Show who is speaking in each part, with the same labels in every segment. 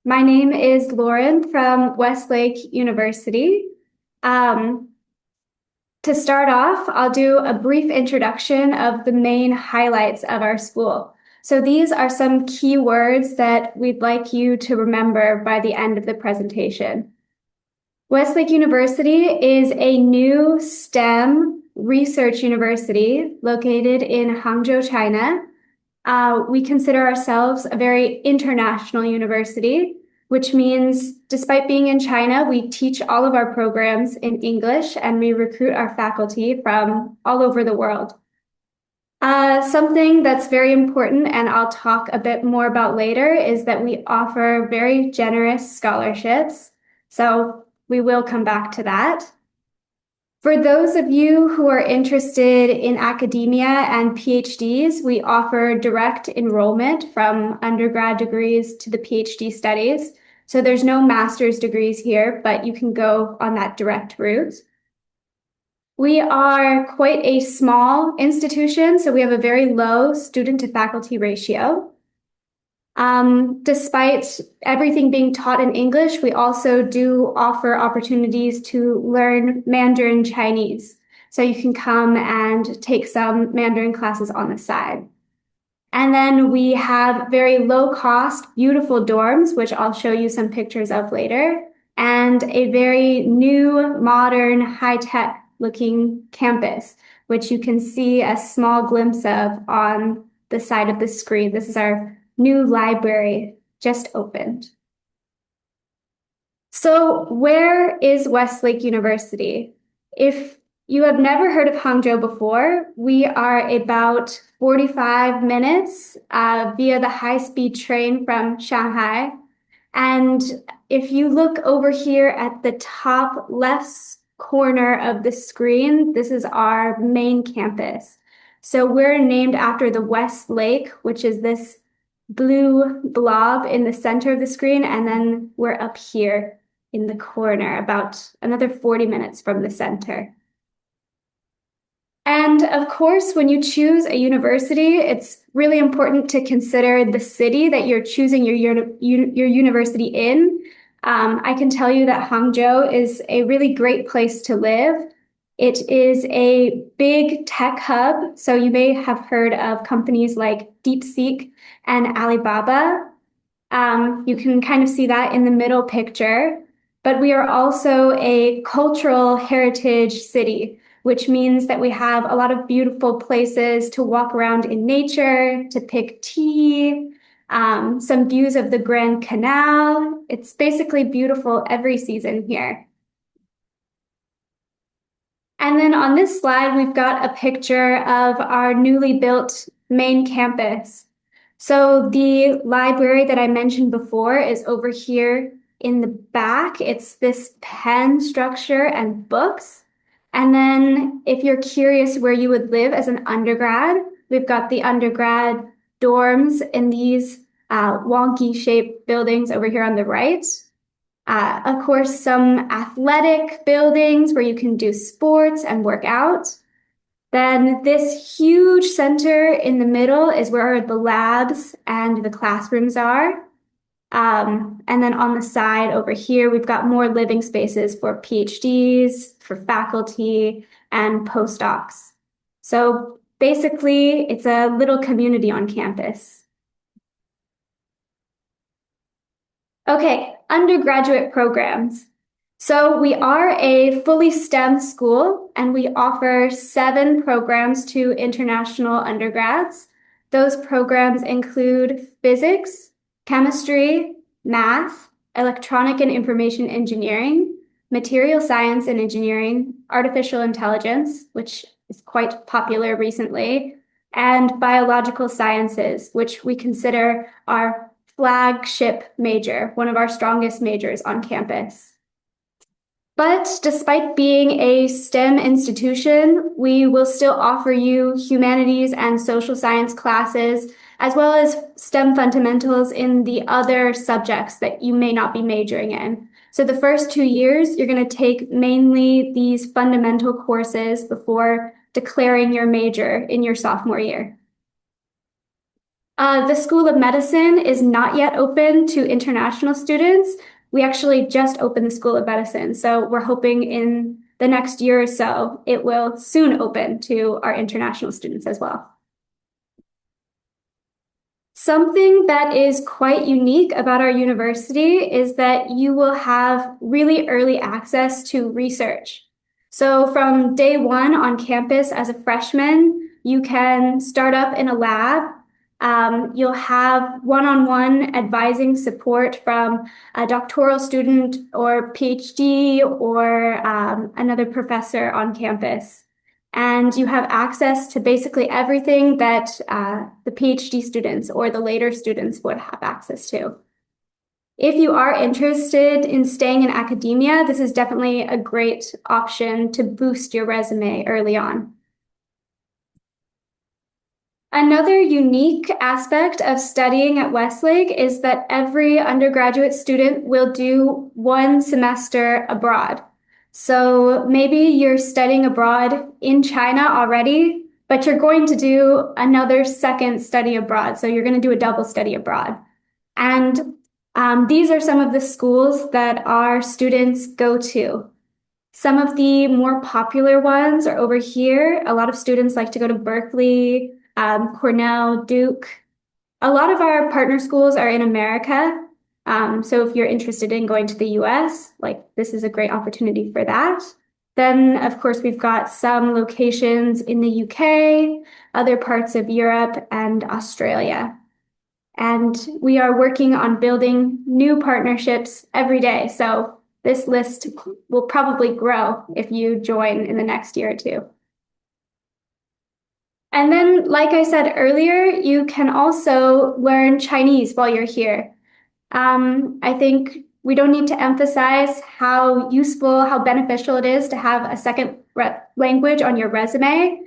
Speaker 1: My name is Lauren from Westlake University. Um, to start off, I'll do a brief introduction of the main highlights of our school. So these are some key words that we'd like you to remember by the end of the presentation. Westlake University is a new STEM research university located in Hangzhou, China. We consider ourselves a very international university, which means despite being in China, we teach all of our programs in English and we recruit our faculty from all over the world. Something that's very important, and I'll talk a bit more about later, is that we offer very generous scholarships. So we will come back to that. For those of you who are interested in academia and PhDs, we offer direct enrollment from undergrad degrees to the PhD studies. So there's no master's degrees here, but you can go on that direct route. We are quite a small institution, so we have a very low student to faculty ratio. Despite everything being taught in English, we also do offer opportunities to learn Mandarin Chinese. So you can come and take some Mandarin classes on the side. And then we have very low cost, beautiful dorms, which I'll show you some pictures of later, and a very new, modern, high-tech looking campus, which you can see a small glimpse of on the side of the screen. This is our new library just opened. So where is Westlake University? If you have never heard of Hangzhou before, we are about 45 minutes via the high-speed train from Shanghai. And if you look over here at the top left corner of the screen, this is our main campus. So we're named after the Westlake, which is this blue blob in the center of the screen, and then we're up here in the corner, about another 40 minutes from the center. And of course, when you choose a university, it's really important to consider the city that you're choosing your university in. I can tell you that Hangzhou is a really great place to live. It is a big tech hub, so you may have heard of companies like DeepSeek and Alibaba. You can kind of see that in the middle picture, but we are also a cultural heritage city, which means that we have a lot of beautiful places to walk around in nature, to pick tea, some views of the Grand Canal. It's basically beautiful every season here. And then on this slide, we've got a picture of our newly built main campus. So the library that I mentioned before is over here in the back. It's this pen structure and books. And then if you're curious where you would live as an undergrad, we've got the undergrad dorms in these wonky shaped buildings over here on the right. Of course, some athletic buildings where you can do sports and work out. Then this huge center in the middle is where the labs and the classrooms are. And then on the side over here, we've got more living spaces for PhDs, for faculty, and postdocs. So basically, it's a little community on campus. Okay, undergraduate programs. So we are a fully STEM school, and we offer 7 programs to international undergrads. Those programs include physics, chemistry, math, electronic and information engineering, material science and engineering, artificial intelligence, which is quite popular recently, and biological sciences, which we consider our flagship major, one of our strongest majors on campus. But despite being a STEM institution, we will still offer you humanities and social science classes, as well as STEM fundamentals in the other subjects that you may not be majoring in. So the first 2 years, you're going to take mainly these fundamental courses before declaring your major in your sophomore year. The School of Medicine is not yet open to international students. We actually just opened the School of Medicine, so we're hoping in the next year or so it will soon open to our international students as well. Something that is quite unique about our university is that you will have really early access to research. So from day one on campus as a freshman, you can start up in a lab. You'll have one-on-one advising support from a doctoral student or PhD or another professor on campus. And you have access to basically everything that the PhD students or the later students would have access to. If you are interested in staying in academia, this is definitely a great option to boost your resume early on. Another unique aspect of studying at Westlake is that every undergraduate student will do one semester abroad. So maybe you're studying abroad in China already, but you're going to do another second study abroad. So you're going to do a double study abroad. And these are some of the schools that our students go to. Some of the more popular ones are over here. A lot of students like to go to Berkeley, Cornell, Duke. A lot of our partner schools are in America. So if you're interested in going to the US, like this is a great opportunity for that. Then, of course, we've got some locations in the UK, other parts of Europe, and Australia. And we are working on building new partnerships every day. So this list will probably grow if you join in the next year or two. And then, like I said earlier, you can also learn Chinese while you're here. I think we don't need to emphasize how useful, how beneficial it is to have a second language on your resume.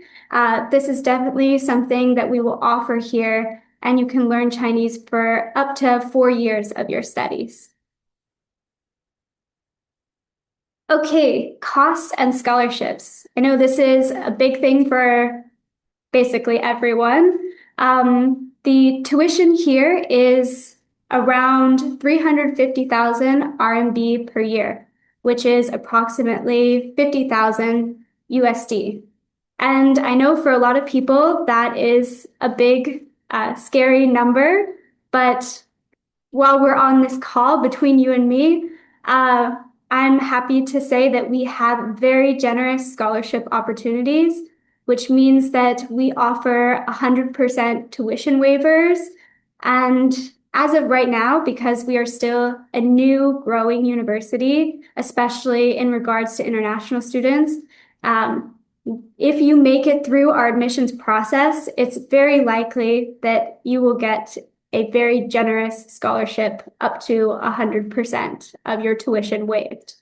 Speaker 1: This is definitely something that we will offer here, and you can learn Chinese for up to 4 years of your studies. Okay, costs and scholarships. I know this is a big thing for basically everyone. The tuition here is around 350,000 RMB per year, which is approximately 50,000 USD. And I know for a lot of people that is a big, scary number, but while we're on this call between you and me, uh, I'm happy to say that we have very generous scholarship opportunities, which means that we offer 100% tuition waivers. And as of right now, because we are still a new growing university, especially in regards to international students, um, if you make it through our admissions process, it's very likely that you will get a very generous scholarship up to 100% of your tuition waived.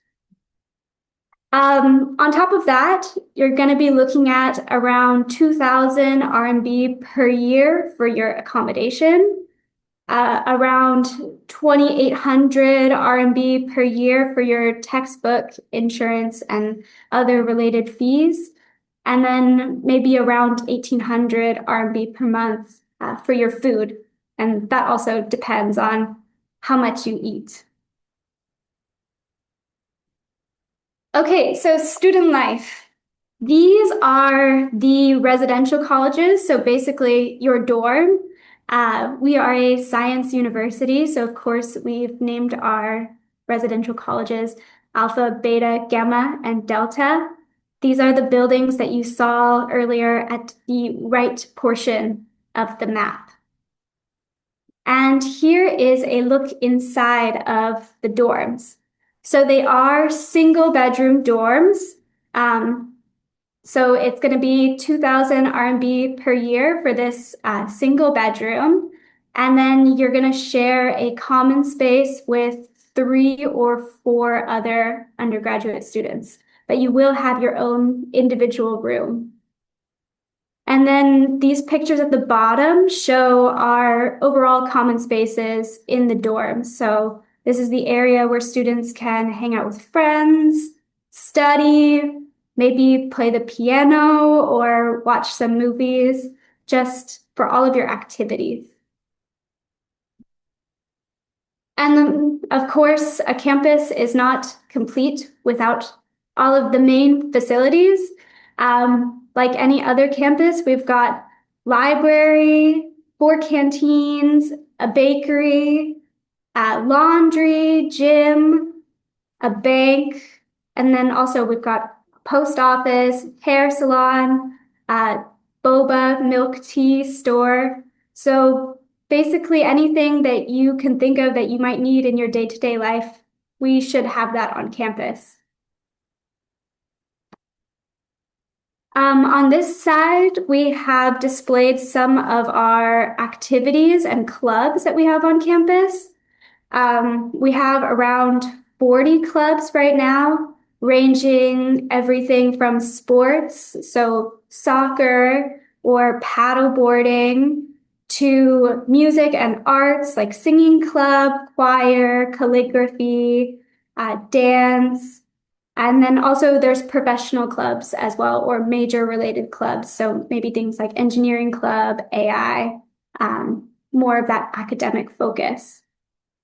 Speaker 1: On top of that, you're going to be looking at around 2,000 RMB per year for your accommodation, around 2,800 RMB per year for your textbook, insurance, and other related fees, and then maybe around 1,800 RMB per month for your food. And that also depends on how much you eat. Okay, so student life. These are the residential colleges, so basically your dorm. We are a science university, so of course we've named our residential colleges Alpha, Beta, Gamma, and Delta. These are the buildings that you saw earlier at the right portion of the map. And here is a look inside of the dorms. So they are single bedroom dorms. So it's going to be 2,000 RMB per year for this single bedroom. And then you're going to share a common space with 3 or 4 other undergraduate students, but you will have your own individual room. And then these pictures at the bottom show our overall common spaces in the dorms. So this is the area where students can hang out with friends, study, maybe play the piano or watch some movies, just for all of your activities. And then, of course, a campus is not complete without all of the main facilities. Like any other campus, we've got library, 4 canteens, a bakery, laundry, gym, a bank, and then also we've got post office, hair salon, uh, boba, milk tea store. So basically anything that you can think of that you might need in your day-to-day life, we should have that on campus. On this side, we have displayed some of our activities and clubs that we have on campus. We have around 40 clubs right now, ranging everything from sports, so soccer or paddle boarding, to music and arts like singing club, choir, calligraphy, dance. And then also there's professional clubs as well, or major related clubs. So maybe things like engineering club, AI, more of that academic focus.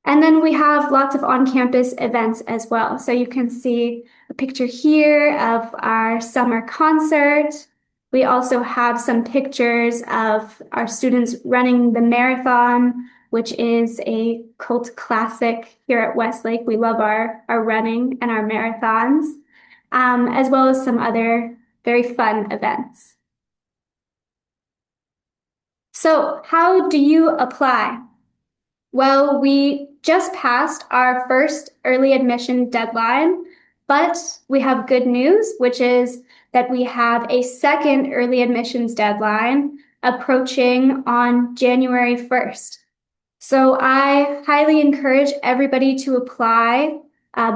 Speaker 1: And then we have lots of on-campus events as well. So you can see a picture here of our summer concert. We also have some pictures of our students running the marathon, which is a cult classic here at Westlake. We love our running and our marathons, as well as some other very fun events. So how do you apply? Well, we just passed our first early admission deadline, but we have good news, which is that we have a second early admissions deadline approaching on January 1st. So I highly encourage everybody to apply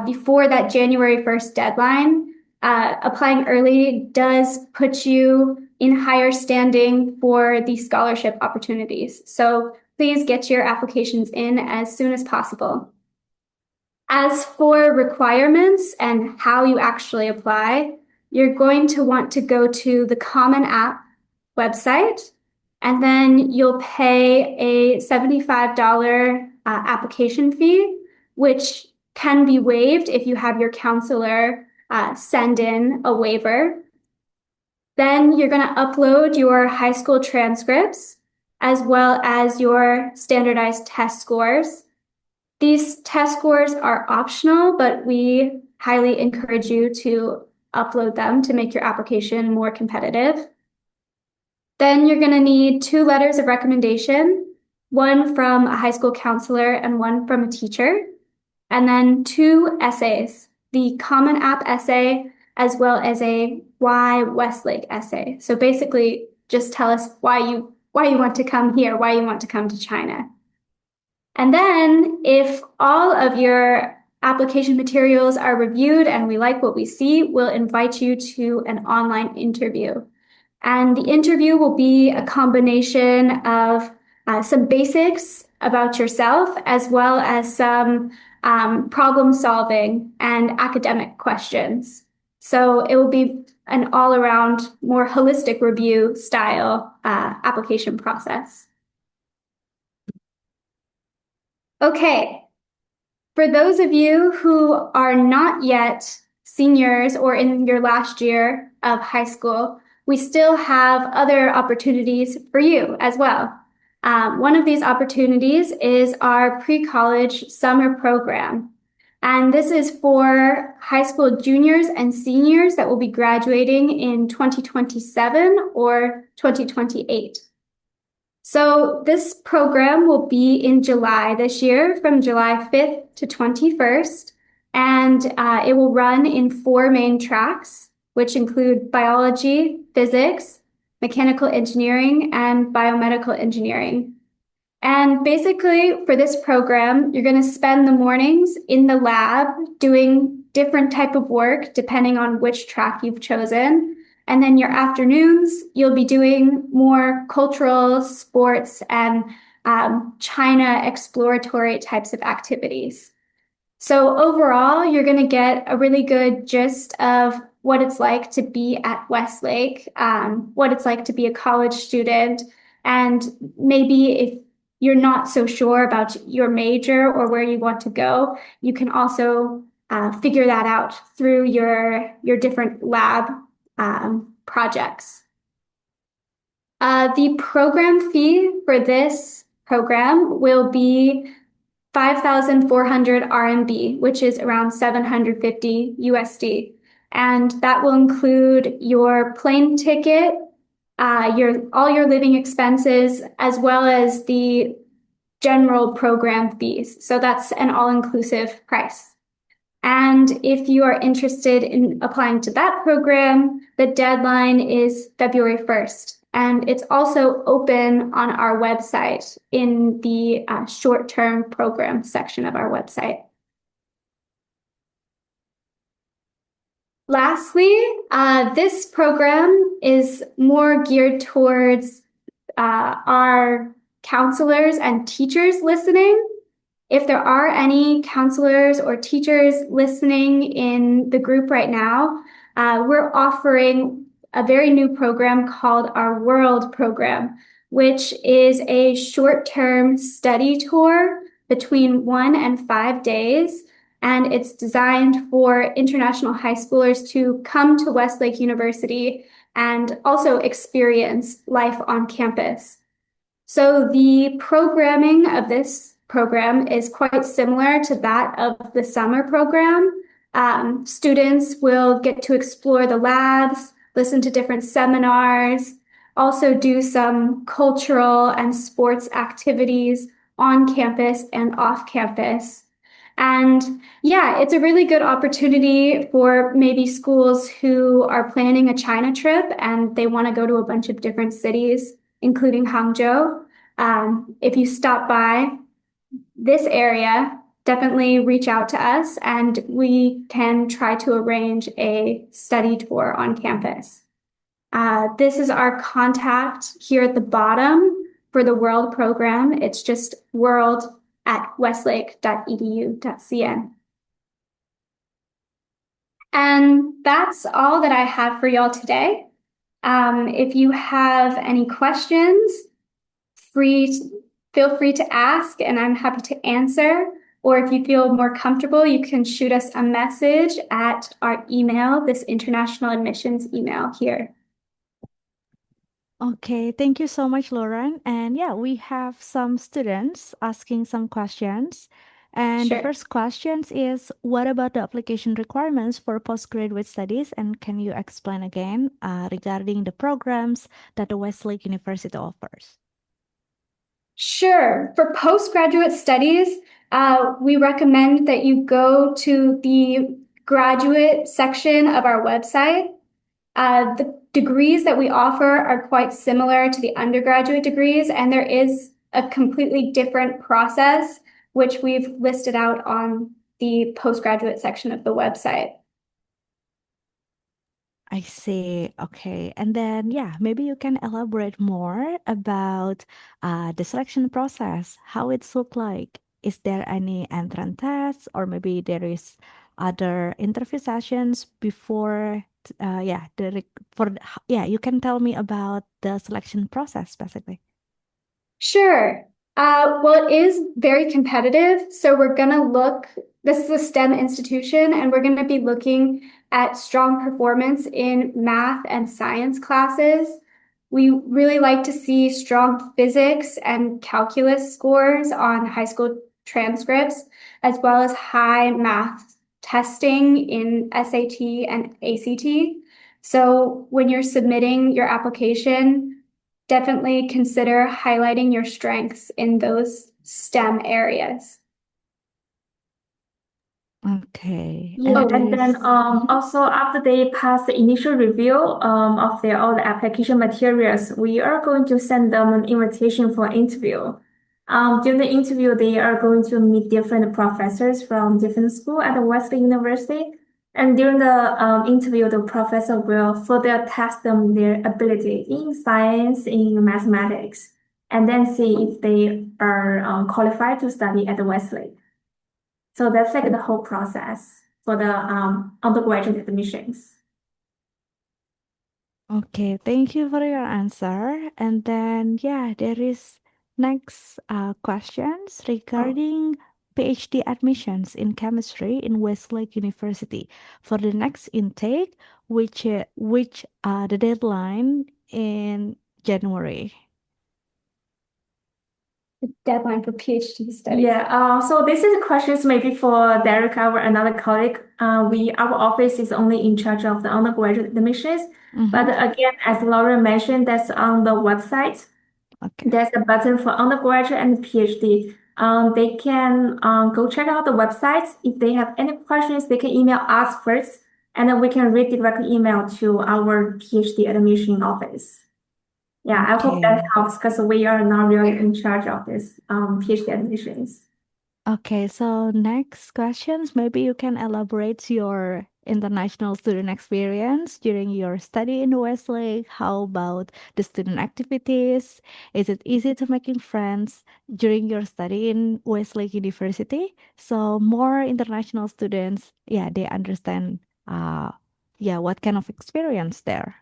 Speaker 1: before that January 1st deadline. Applying early does put you in higher standing for the scholarship opportunities. So please get your applications in as soon as possible. As for requirements and how you actually apply, you're going to want to go to the Common App website, and then you'll pay a $75 application fee, which can be waived if you have your counselor send in a waiver. Then you're going to upload your high school transcripts as well as your standardized test scores. These test scores are optional, but we highly encourage you to upload them to make your application more competitive. Then you're going to need 2 letters of recommendation, one from a high school counselor and one from a teacher, and then 2 essays, the Common App essay as well as a Why Westlake essay. So basically, just tell us why you want to come here, why you want to come to China. And then if all of your application materials are reviewed and we like what we see, we'll invite you to an online interview. And the interview will be a combination of some basics about yourself as well as some problem solving and academic questions. So it will be an all-around, more holistic review style application process. Okay, for those of you who are not yet seniors or in your last year of high school, we still have other opportunities for you as well. One of these opportunities is our pre-college summer program. And this is for high school juniors and seniors that will be graduating in 2027 or 2028. So this program will be in July this year, from July 5th to 21st, and it will run in 4 main tracks, which include biology, physics, mechanical engineering, and biomedical engineering. And basically, for this program, you're going to spend the mornings in the lab doing different type of work depending on which track you've chosen. And then your afternoons, you'll be doing more cultural, sports, and China exploratory types of activities. So overall, you're going to get a really good gist of what it's like to be at Westlake, what it's like to be a college student, and maybe if you're not so sure about your major or where you want to go, you can also figure that out through your different lab projects. The program fee for this program will be 5,400 RMB, which is around 750 USD. And that will include your plane ticket, your all your living expenses, as well as the general program fees. So that's an all-inclusive price. And if you are interested in applying to that program, the deadline is February 1st. And it's also open on our website in the short-term program section of our website. Lastly, this program is more geared towards our counselors and teachers listening. If there are any counselors or teachers listening in the group right now, we're offering a very new program called our World program, which is a short-term study tour between 1 and 5 days. And it's designed for international high schoolers to come to Westlake University and also experience life on campus. So the programming of this program is quite similar to that of the summer program. Students will get to explore the labs, listen to different seminars, also do some cultural and sports activities on campus and off campus. And yeah, it's a really good opportunity for maybe schools who are planning a China trip and they want to go to a bunch of different cities, including Hangzhou. If you stop by this area, definitely reach out to us and we can try to arrange a study tour on campus. This is our contact here at the bottom for the World program. It's just world@westlake.edu.cn. And that's all that I have for y'all today. If you have any questions, feel free to ask, and I'm happy to answer. Or if you feel more comfortable, you can shoot us a message at our email, this international admissions email here.
Speaker 2: Okay, thank you so much, Lauren. And yeah, we have some students asking some questions. And the
Speaker 1: Sure.
Speaker 2: first question is, what about the application requirements for postgraduate studies? And can you explain again regarding the programs that the Westlake University offers?
Speaker 1: Sure. For postgraduate studies, we recommend that you go to the graduate section of our website. The degrees that we offer are quite similar to the undergraduate degrees, and there is a completely different process, which we've listed out on the postgraduate section of the website.
Speaker 2: I see. Okay. And then, yeah, maybe you can elaborate more about the selection process, how it's look like. Is there any entrance tests, or maybe there is other interview sessions before, yeah, yeah, you can tell me about the selection process basically.
Speaker 1: Sure. Well, it is very competitive. So we're going to look, this is a STEM institution, and we're going to be looking at strong performance in math and science classes. We really like to see strong physics and calculus scores on high school transcripts, as well as high math testing in SAT and ACT. So when you're submitting your application, definitely consider highlighting your strengths in those STEM areas.
Speaker 2: Okay.
Speaker 1: Yeah.
Speaker 2: And
Speaker 3: Oh,
Speaker 2: there
Speaker 3: and then
Speaker 2: is, Mhm.
Speaker 3: also after they pass the initial review of their all the application materials, we are going to send them an invitation for interview. During the interview, they are going to meet different professors from different school at the Westlake University. And during the interview, the professor will further test them their ability in science, in mathematics, and then see if they are qualified to study at the Westlake. So that's like the whole process for the undergraduate admissions.
Speaker 2: okay, thank you for your answer. And then, yeah, there is Next questions regarding PhD admissions in chemistry in Westlake University for the next intake, which the deadline in January.
Speaker 1: The deadline for PhD studies.
Speaker 3: Yeah, so this is questions maybe for Derek, our another colleague. Our office is only in charge of the undergraduate admissions. But
Speaker 2: Mm-hmm.
Speaker 3: again, as Laura mentioned, that's on the website.
Speaker 2: Okay.
Speaker 3: There's a button for undergraduate and PhD. They can go check out the website. If they have any questions, they can email us first, and then we can redirect email to our PhD admission office. Yeah, I hope that
Speaker 2: Okay.
Speaker 3: helps because we are not really in charge of this PhD admissions.
Speaker 2: Okay, so next questions, maybe you can elaborate your international student experience during your study in Westlake. How about the student activities? Is it easy to making friends during your study in Westlake University? So more international students, yeah, they understand yeah, what kind of experience there.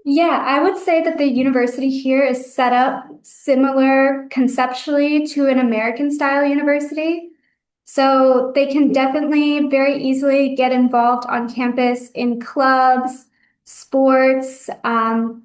Speaker 1: Yeah, I would say that the university here is set up similar conceptually to an American style university. So they can definitely very easily get involved on campus in clubs, sports,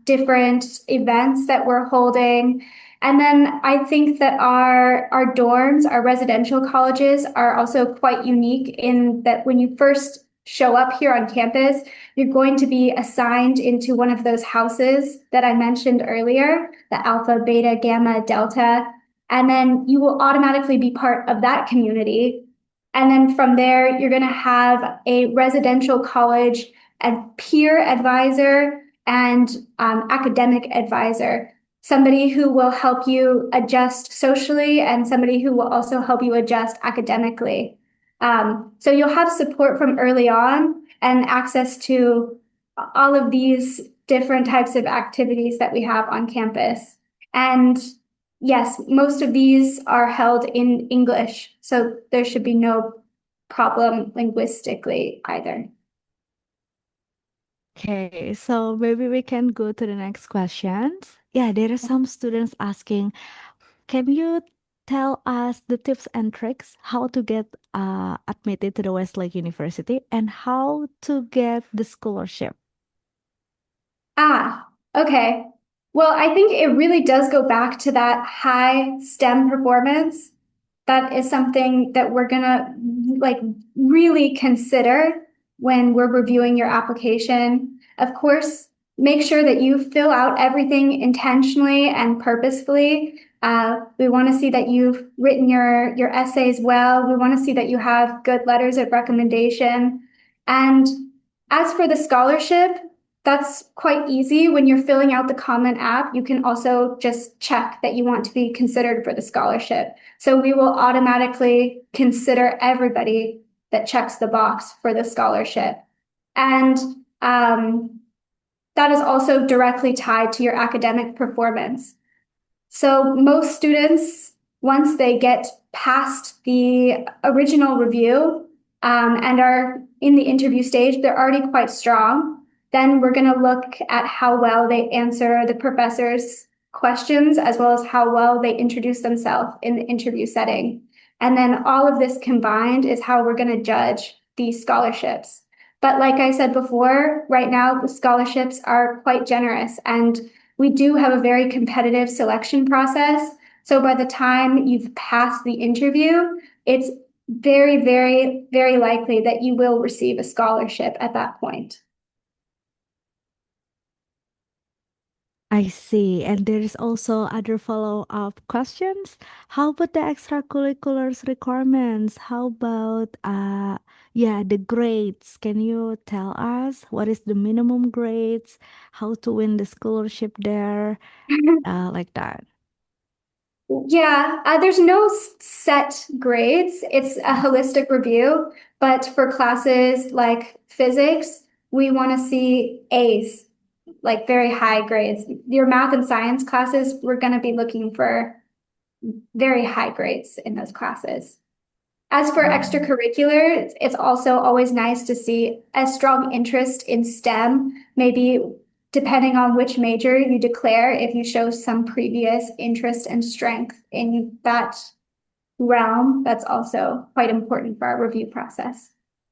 Speaker 1: different events that we're holding. And then I think that our dorms, our residential colleges are also quite unique in that when you first show up here on campus, you're going to be assigned into one of those houses that I mentioned earlier, the alpha, beta, gamma, delta. And then you will automatically be part of that community. And then from there, you're going to have a residential college and peer advisor and academic advisor, somebody who will help you adjust socially and somebody who will also help you adjust academically. So you'll have support from early on and access to all of these different types of activities that we have on campus. And yes, most of these are held in English, so there should be no problem linguistically either.
Speaker 2: Okay, so maybe we can go to the next questions. Yeah, there are some students asking, can you tell us the tips and tricks how to get admitted to the Westlake University and how to get the scholarship?
Speaker 1: Ah, okay. Well, I think it really does go back to that high STEM performance. That is something that we're gonna like really consider when we're reviewing your application. Of course, make sure that you fill out everything intentionally and purposefully. We want to see that you've written your essays well. We want to see that you have good letters of recommendation. And as for the scholarship, that's quite easy. When you're filling out the Common App, you can also just check that you want to be considered for the scholarship. So we will automatically consider everybody that checks the box for the scholarship. And that is also directly tied to your academic performance. So most students, once they get past the original review and are in the interview stage, they're already quite strong. Then we're going to look at how well they answer the professor's questions as well as how well they introduce themselves in the interview setting. And then all of this combined is how we're going to judge these scholarships. But like I said before, right now the scholarships are quite generous and we do have a very competitive selection process. So by the time you've passed the interview, it's very, very, very likely that you will receive a scholarship at that point.
Speaker 2: I see. And there is also other follow-up questions. How about the extracurriculars requirements? How about yeah, the grades? Can you tell us what is the minimum grades? How to win the scholarship there? Like that.
Speaker 1: Yeah, there's no set grades. It's a holistic review, but for classes like physics, we want to see A's, like very high grades. Your math and science classes, we're going to be looking for very high grades in those classes. As for
Speaker 2: Mm.
Speaker 1: extracurricular, it's also always nice to see a strong interest in STEM, maybe depending on which major you declare, if you show some previous interest and strength in that realm, that's also quite important for our review process.